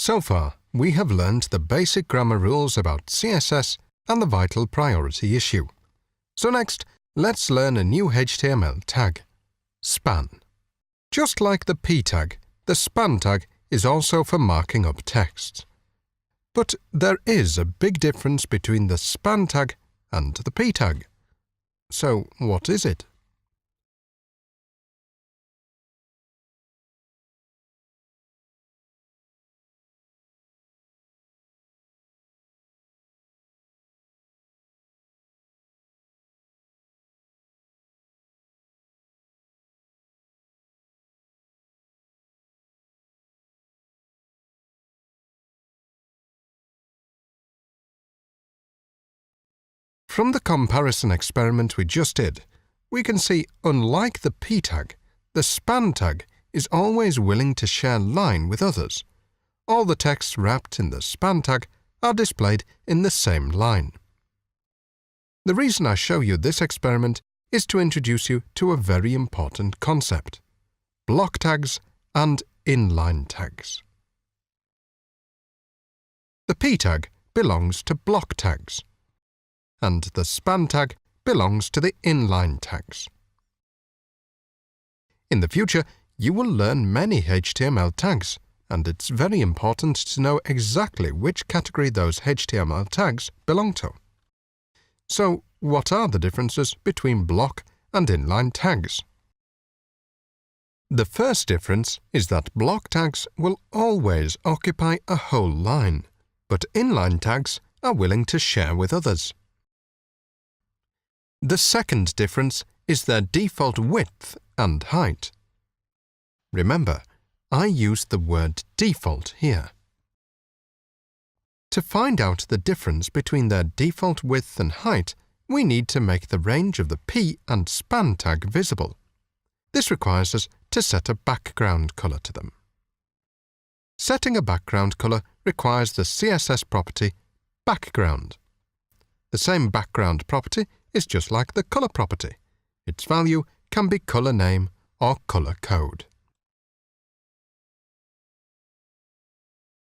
So far, we have learned the basic grammar rules about CSS and the vital priority issue. So next, let's learn a new HTML tag, span. Just like the p tag, the span tag is also for marking up text. But there is a big difference between the span tag and the p tag. So what is it? From the comparison experiment we just did, we can see, unlike the p tag, the span tag is always willing to share line with others. All the texts wrapped in the span tag are displayed in the same line. The reason I show you this experiment is to introduce you to a very important concept: block tags and inline tags. The p tag belongs to block tags, and the span tag belongs to the inline tags. In the future, you will learn many HTML tags, and it's very important to know exactly which category those HTML tags belong to. So, what are the differences between block and inline tags? The first difference is that block tags will always occupy a whole line, but inline tags are willing to share with others. The second difference is their default width and height. Remember, I used the word default here. To find out the difference between their default width and height, we need to make the range of the p and span tag visible. This requires us to set a background color to them. Setting a background color requires the CSS property background. The same background property is just like the color property. Its value can be color name or color code.